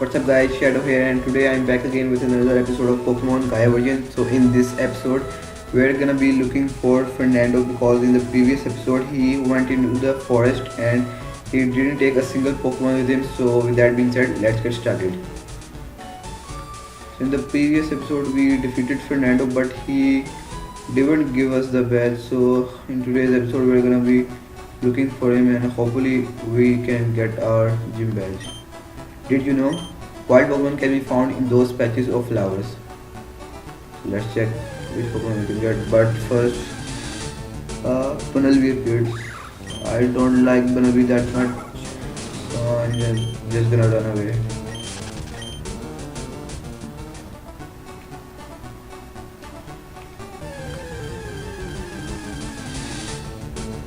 What's up guys, Shadow here, and today I'm back again with another episode of Pokemon Gaia version. So in this episode we're gonna be looking for Fernando because in the previous episode he went into the forest and he didn't take a single Pokemon with him. So with that being said, let's get started. In the previous episode we defeated Fernando but he didn't give us the badge. So in today's episode we're gonna be looking for him and hopefully we can get our gym badge. Did you know wild Pokemon can be found in those patches of flowers? Let's check which Pokemon we can get. But first, Bunnelby appeared. I don't like Bunnelby that much, so I'm just gonna run away.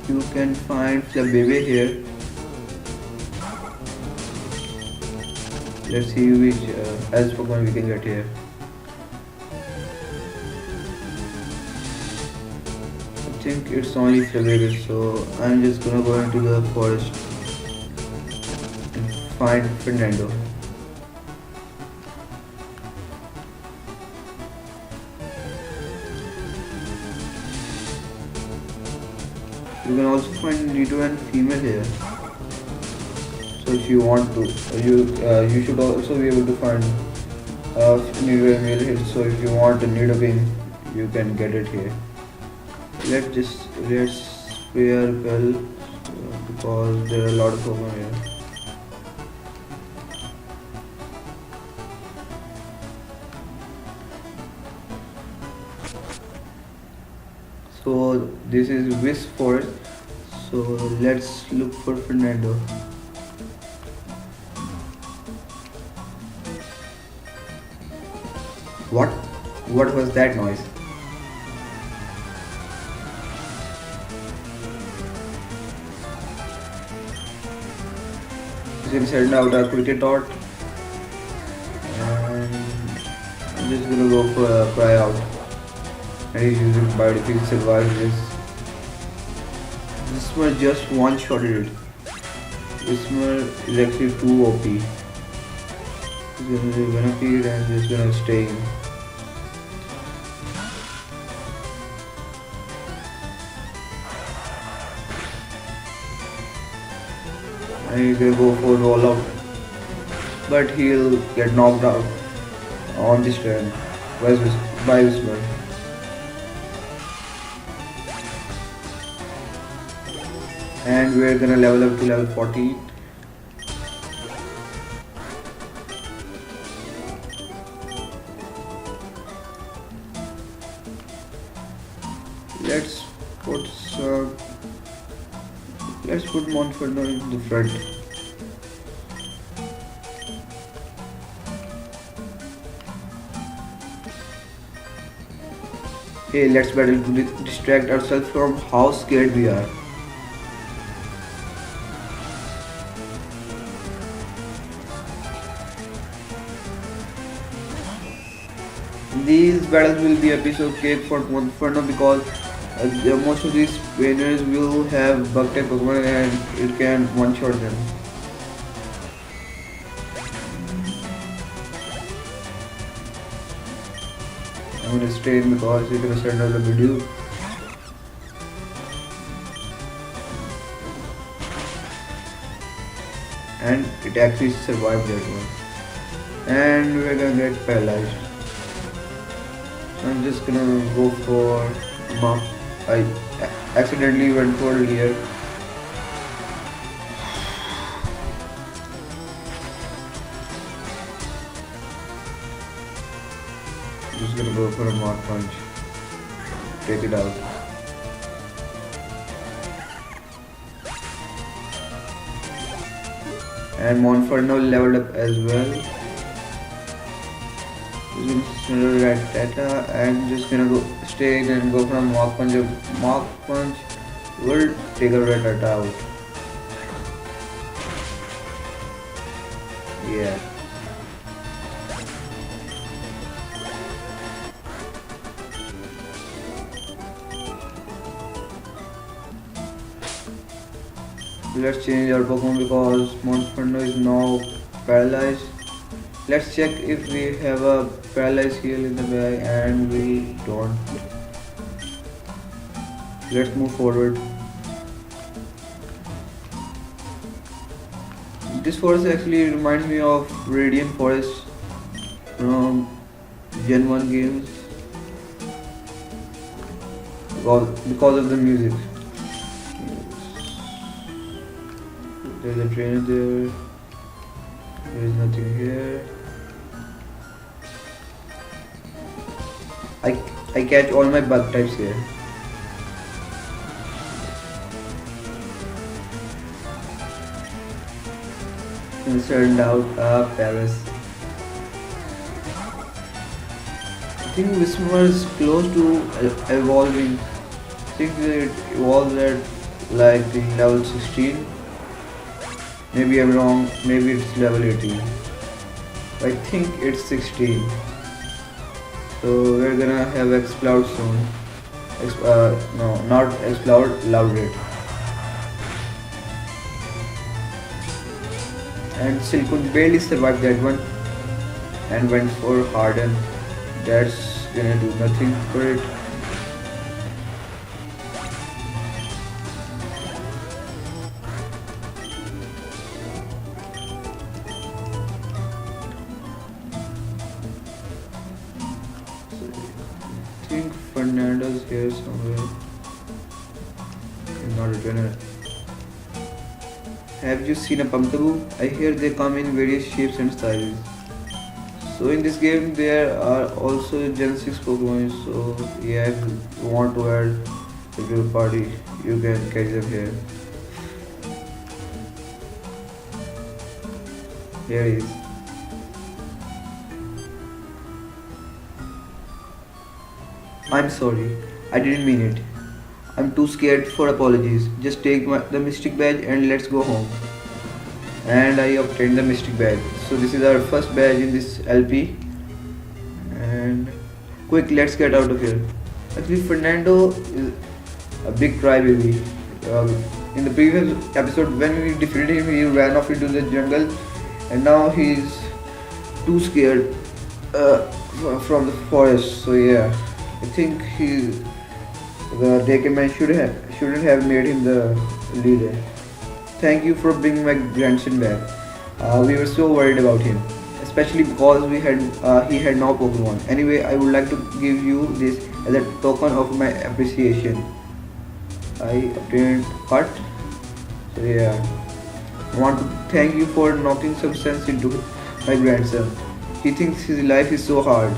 You can find Flabébé here. Let's see which else Pokemon we can get here. I think it's only Flabébé, so I'm just gonna go into the forest and find Fernando. You can also find Nido and female here. So if you want to, you should also be able to find Nido and male here. So if you want a Nido King, you can get it here. Let's spare Bell because there are a lot of Pokemon here. So this is Wisp Forest. So let's look for Fernando. What? What was that noise? You can send out a cricket dot. And I'm just gonna go for a cry out. And he's using bite if he survives this. This one just one shotted it. This one is actually too OP. He's gonna feed and just gonna stay in. And he's gonna go for roll out. But he'll get knocked out on this turn by Whisper. And we're gonna level up to level 14. Let's put Monferno in the front. Hey, let's battle to distract ourselves from how scared we are. These battles will be a piece of cake for Monferno because most of these trainers will have bug type Pokemon and it can one-shot them. I'm gonna stay in because you're gonna send out a video. And it actually survived that one. And we're gonna get paralyzed. I'm just gonna go for Mark. I accidentally went for here. Just gonna go for a Mark Punch. Take it out. And Monferno leveled up as well. Data and just gonna go stay in and go from Mark Punch. Mark Punch will take a Rattata out. Yeah. Let's change our Pokemon because Monferno is now paralyzed. Let's check if we have a paralyzed heal in the bag, and we don't. Let's move forward. This forest actually reminds me of Radiant Forest from Gen 1 games because of the music. There's a trainer there. There is nothing here. I, I catch all my bug types here. And turned out Paris. I think Whisper is close to evolving. I think it evolves at like the level 16. Maybe I'm wrong, maybe it's level 18. I think it's 16. So we're gonna have Exploud soon. No, not Exploud, Loudred. And Silcoon barely survived that one and went for Harden. That's gonna do nothing for it. I think Fernando's here somewhere. Not a trainer. Have you seen a Pumpkaboo? I hear they come in various shapes and sizes. So in this game there are also Gen 6 Pokemon, so yeah, if you want to add to your party, you can catch them here. Here he is. I'm sorry, I didn't mean it. I'm too scared for apologies. Just take the Mystic Badge and let's go home. And I obtained the Mystic Badge. So this is our first badge in this LP. And quick, let's get out of here. Actually, Fernando is a big crybaby. In the previous episode, when we defeated him, he ran off into the jungle, and now he's too scared from the forest. So yeah, I think the Decaman shouldn't have made him the leader. Thank you for bringing my grandson back. We were so worried about him, especially because he had no Pokemon. Anyway, I would like to give you this as a token of my appreciation. I obtained cut. So yeah, I want to thank you for knocking some sense into my grandson. He thinks his life is so hard.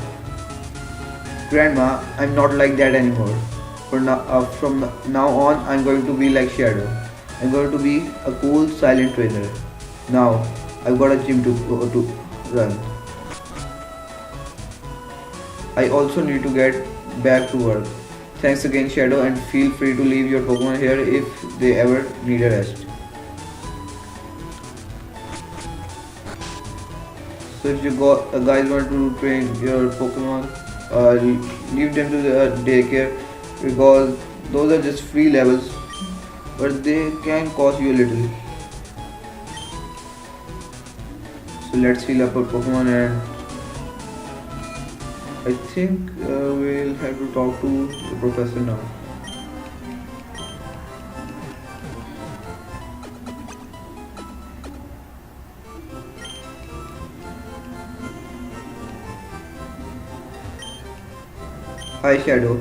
Grandma, I'm not like that anymore. From now on, I'm going to be like Shadow. I'm going to be a cool, silent trainer. Now, I've got a gym to run. I also need to get back to work. Thanks again, Shadow, and feel free to leave your Pokemon here if they ever need a rest. So if you guys want to train your Pokemon, leave them to the daycare, because those are just free levels, but they can cost you a little. So let's heal up our Pokemon, and I think we'll have to talk to the professor now. Hi Shadow,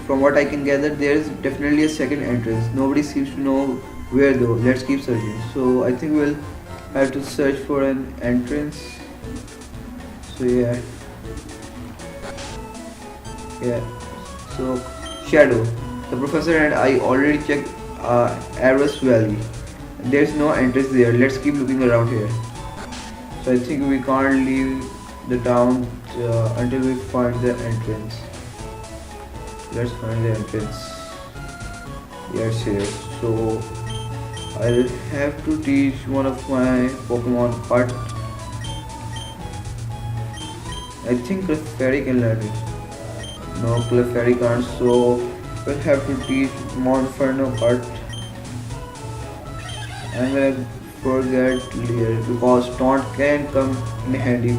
from what I can gather, there is definitely a second entrance. Nobody seems to know where though. Let's keep searching. So I think we'll have to search for an entrance. So yeah. So Shadow, the professor and I already checked Arrows Valley. There's no entrance there. Let's keep looking around here. So I think we can't leave the town until we find the entrance. Let's find the entrance. Yes, here. So I'll have to teach one of my Pokemon part. I think Clefairy can learn it. No, Clefairy can't. So we'll have to teach Monferno part. I'm gonna forget Leer because Taunt can come in handy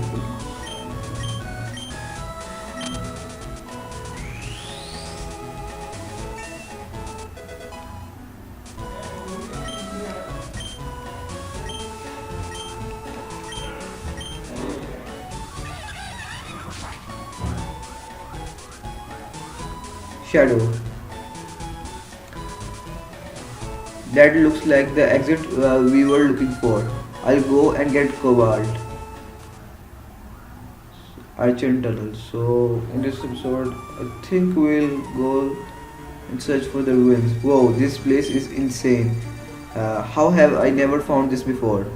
Shadow. That looks like the exit we were looking for. I'll go and get Cobalt. Archon Tunnel. So in this episode, I think we'll go and search for the ruins. Whoa, this place is insane. How have I never found this before?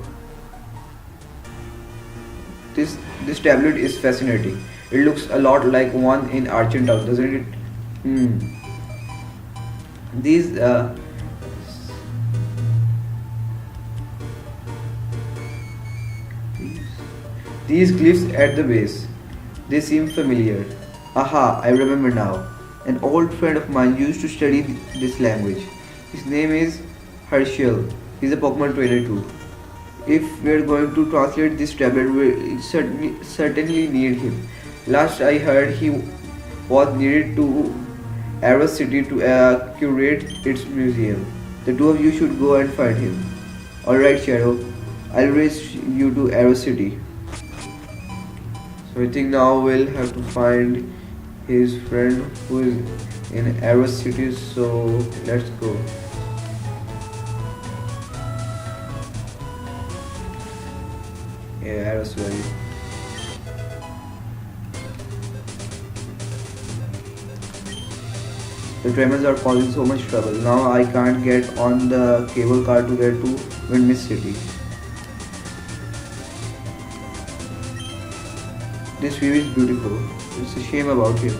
This this tablet is fascinating. It looks a lot like one in Archon Town, doesn't it? Hmm. These these glyphs at the base. They seem familiar. Aha, I remember now. An old friend of mine used to study this language. His name is Herschel. He's a Pokemon trainer too. If we're going to translate this tablet, we certainly need him. Last I heard, he was needed to Arrow City to curate its museum. The two of you should go and find him. Alright, Shadow. I'll race you to Arrow City. So I think now we'll have to find his friend who is in Arrow City. So let's go. Yeah, Arrow City. The tremors are causing so much trouble. Now I can't get on the cable car to get to Windmist City. This view is beautiful. It's a shame about him.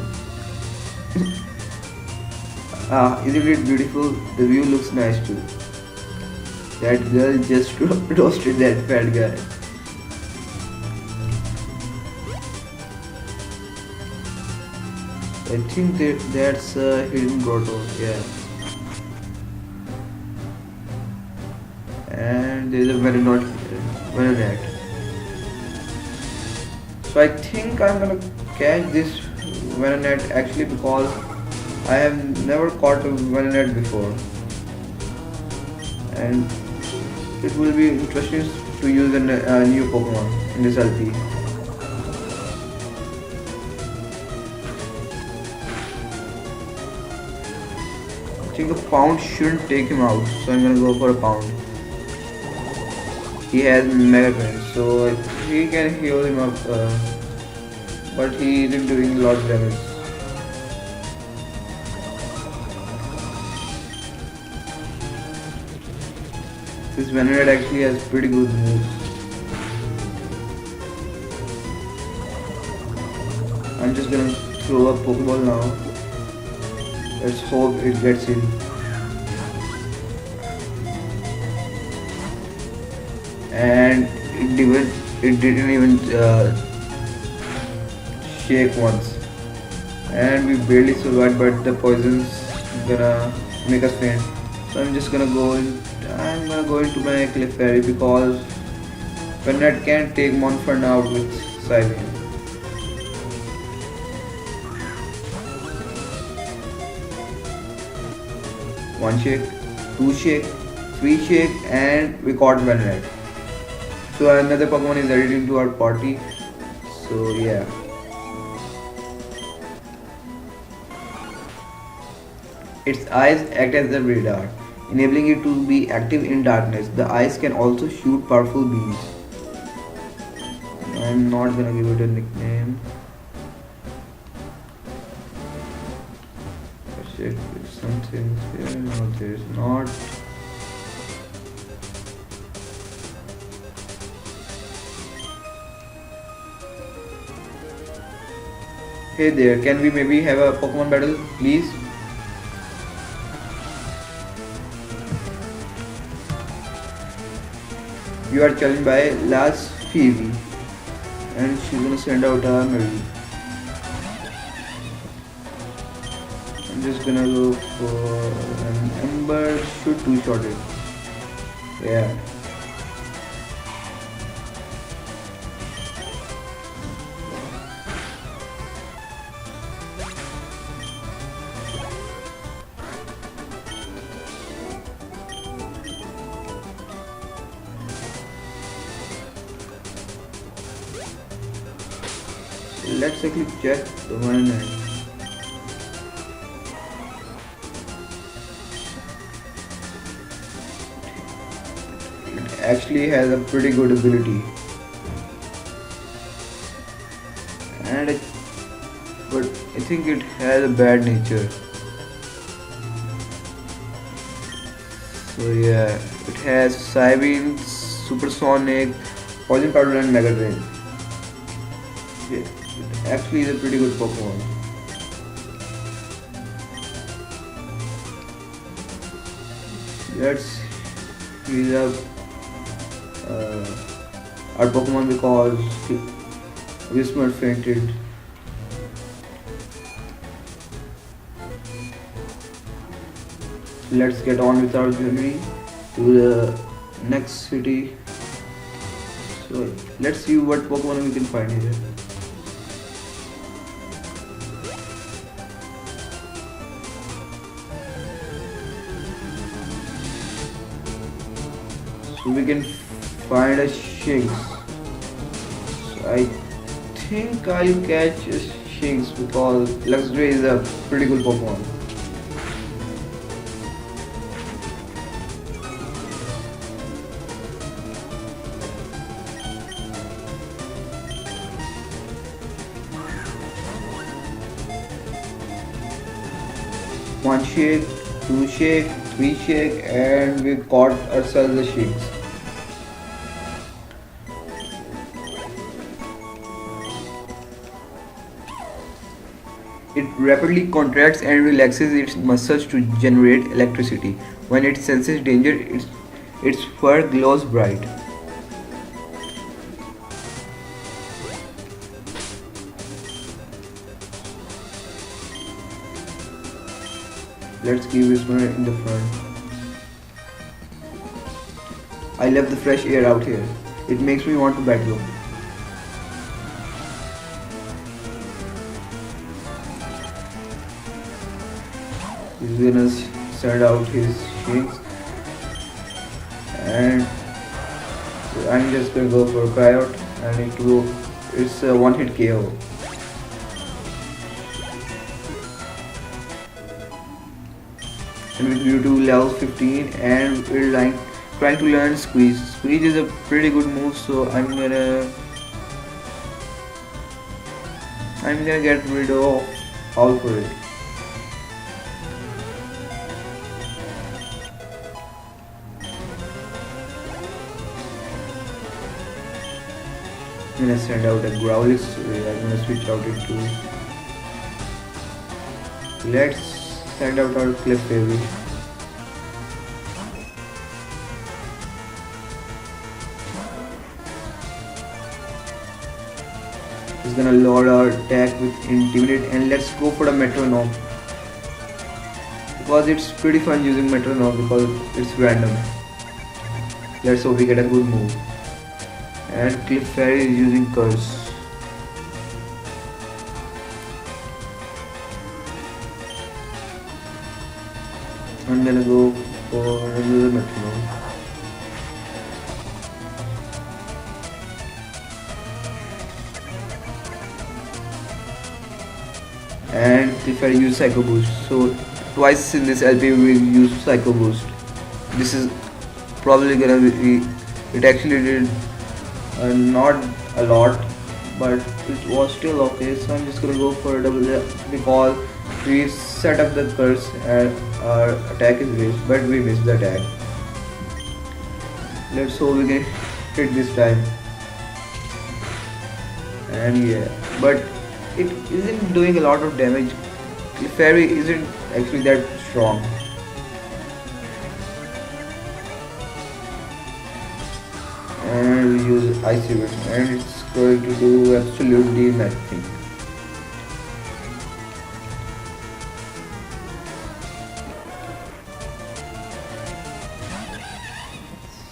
Isn't it beautiful? The view looks nice too. That girl just roasted that fat guy. I think that's a hidden grotto, yeah. And there's a Venonat. So I think I'm gonna catch this Venonat actually because I have never caught a Venonat before. And it will be interesting to use a new Pokemon in this LP. I think a pound shouldn't take him out, so I'm gonna go for a pound. He has Mega Current, so he can heal him up, but he isn't doing a lot of damage. This Venonat actually has pretty good moves. I'm just gonna throw a Pokeball now. Let's hope it gets in. And it didn't even shake once. And we barely survived, but the poison's gonna make us faint. So I'm just gonna go into my Clefairy because Venonat can't take Monfern out with Psybeam. One shake, two shake, three shake, and we caught Venonat. So another Pokemon is added into our party. So yeah. Its eyes act as a radar, enabling it to be active in darkness. The eyes can also shoot powerful beams. I'm not gonna give it a nickname. Check if something's here. No, there's not. Hey there, can we maybe have a Pokemon battle, please? You are challenged by Las Phoebe, and she's gonna send out a Mary. I'm just gonna go for an Ember, shoot two-shot it. Yeah. Let's actually check the one and actually has a pretty good ability, and but I think it has a bad nature. So yeah, it has Psybeam, Supersonic, Poison Powder, and Mega Drain. Yeah, it actually is a pretty good Pokemon. Let's use up our Pokemon because Whisper fainted. Let's get on with our journey to the next city. So let's see what Pokemon we can find here. So we can find a Shinx. So I think I'll catch a Shinx because Luxray is a pretty good Pokemon. One shake, two shake, three shake, and we caught ourselves a Shinx. It rapidly contracts and relaxes its muscles to generate electricity. When it senses danger, its fur glows bright. Let's keep Whisper in the front. I love the fresh air out here. It makes me want to battle. He's gonna send out his Shinx, and I'm just gonna go for a Coyote, and it's a one-hit KO. And we grew to level 15, and we're trying to learn Squeeze. Squeeze is a pretty good move, so I'm gonna get rid of all for it. I'm gonna send out a Growlithe. I'm gonna switch out it to. Let's send out our Clefairy. He's gonna load our attack with Intimidate, and let's go for the Metronome because it's pretty fun using Metronome because it's random. Let's hope we get a good move. And Clefairy is using Curse. I'm gonna go for another Metronome. And Clefairy use Psycho Boost. So twice in this LP we use Psycho Boost. This is probably gonna be. It actually did not a lot, but it was still okay. So I'm just gonna go for a double because we set up the curse and our attack is waste, but we missed the attack. Let's hope we can hit this time. And yeah, but it isn't doing a lot of damage. Clefairy isn't actually that strong. And we use Icy Wind, and it's going to do absolutely nothing.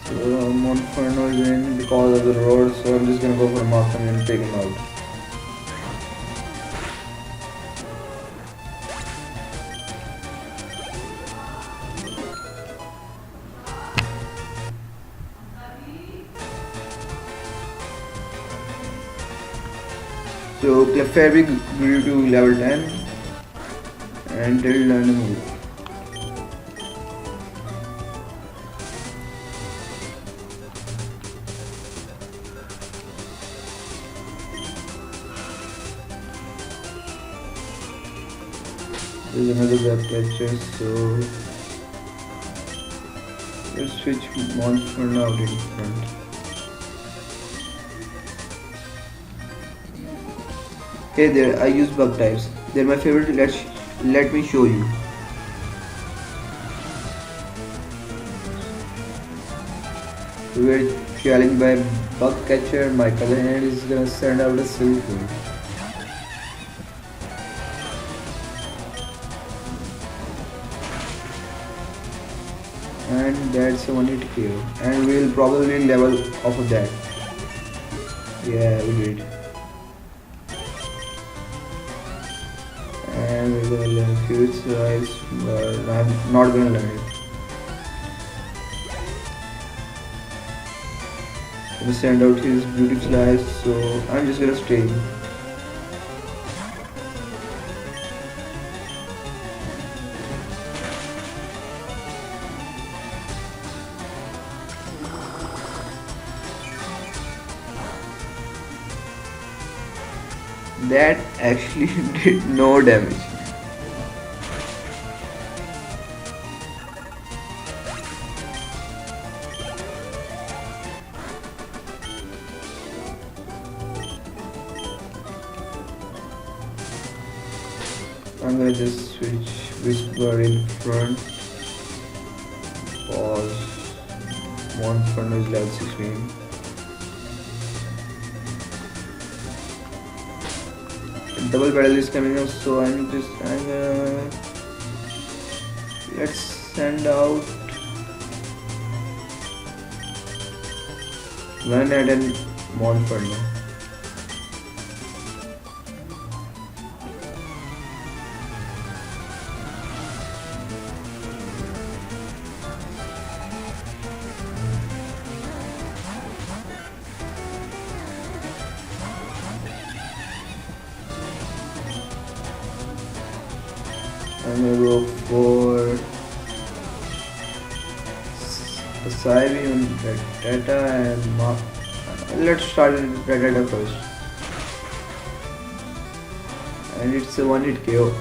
So Monferno is in because of the road, so I'm just gonna go for Markham and take him out. So Clefairy grew to level 10 and did learn a move. There's another grab catcher, so let's switch monster out in front. Hey there, I use bug types. They're my favorite. Let me show you. We're challenged by bug catcher. My color hand is gonna send out a silver. And that's a 1 hit KO. And we'll probably level off of that. Yeah, we did. And we're gonna learn few size, but I'm not gonna learn it. Gonna send out his beauty slice, so I'm just gonna stay. That actually did no damage. I'm gonna just switch Whisper in front. Pause. One front is level 16. Double battle is coming up, so I'm gonna let's send out one at an Montfort now. I'm gonna go for a Saibi on Data and let's start with Data first. And it's a 1 hit KO.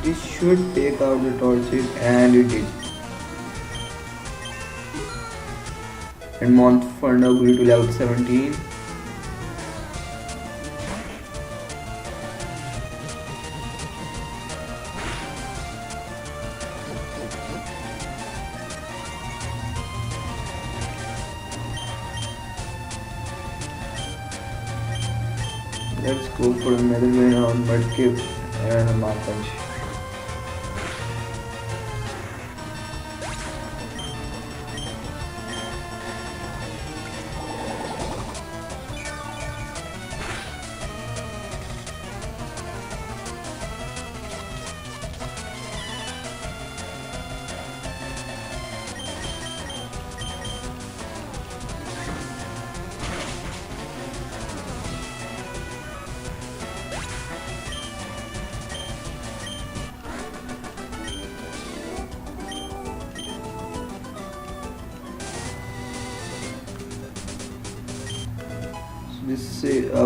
This should take out the torches, and it did. And Montfort now grew to level 17. Let's go for another win on Mudkip and a Mark Punch.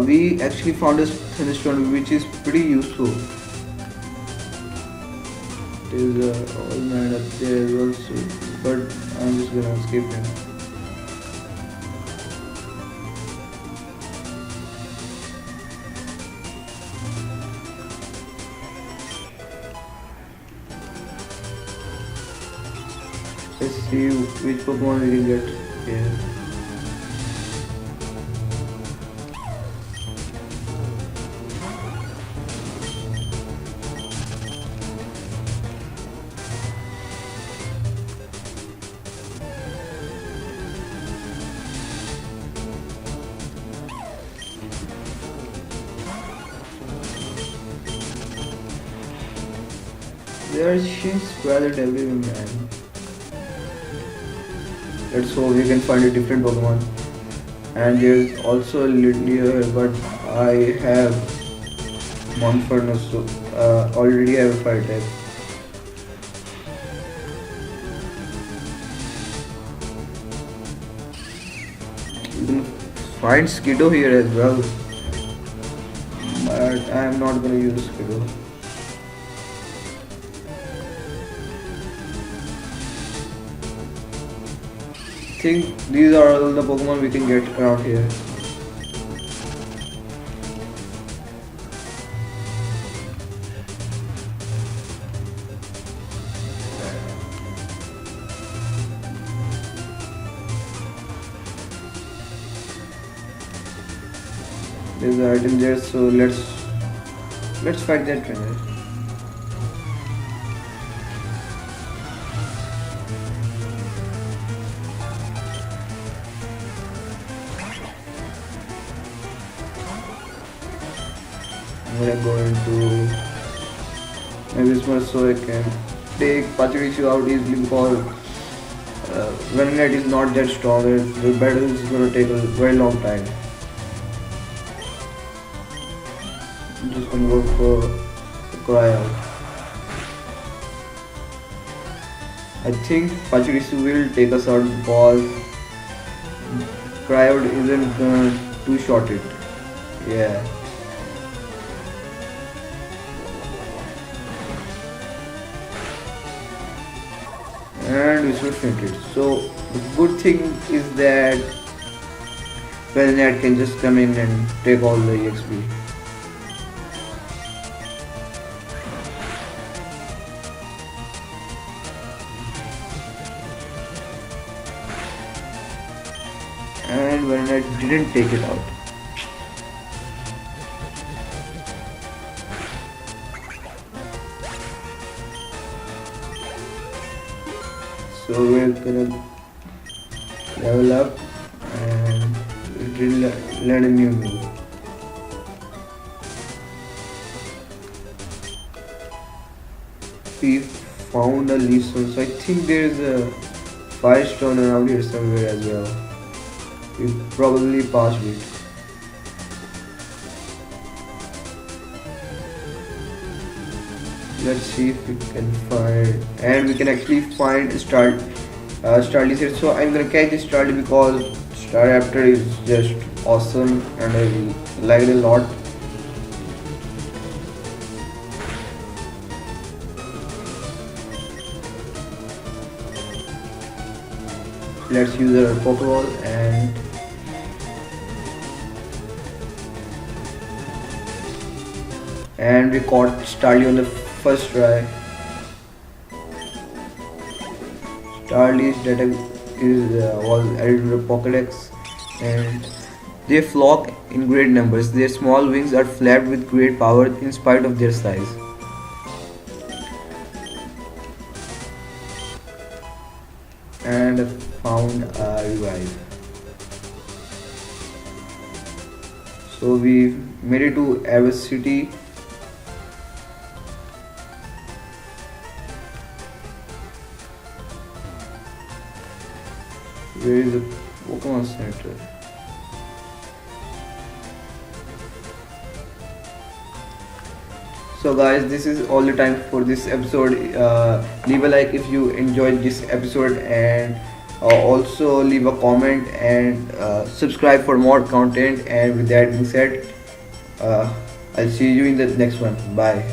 We actually found a thunderstorm which is pretty useful. There's a old man up there as well, so, but I'm just gonna skip him. Let's see which Pokemon we can get here. There are shins scattered everywhere, man. Let's hope we can find a different Pokemon. And there's also a little here, but I have Monferno, so already have a fire type. You can find Skiddo here as well, but I am not gonna use Skiddo. I think these are all the Pokemon we can get around here. There's an item there, so let's fight that trainer. I'm gonna go into my Whisper so I can take Pachirisu out easily because when it is not that strong, the battle is gonna take a very long time. I'm just gonna go for cry out. I think Pachirisu will take us out because cry out isn't gonna two-shot it. Yeah. And we should finish it. So the good thing is that Velnet can just come in and take all the EXP. And Velnet didn't take it out. So we're gonna level up and learn a new move. We found a leaf stone, so I think there is a fire stone around here somewhere as well. We probably passed it. Let's see if we can find, and we can actually find Starly here. So I'm gonna catch this Starly because Staraptor is just awesome and I like it a lot. Let's use our Pokeball and we caught Starly on the first try. Starly's data was added to the Pokédex and they flock in great numbers. Their small wings are flapped with great power in spite of their size. And I found a revive. So we made it to Abyss City. Where is the Pokemon Center? So guys, this is all the time for this episode. Leave a like if you enjoyed this episode and also leave a comment and subscribe for more content. And with that being said, I'll see you in the next one. Bye.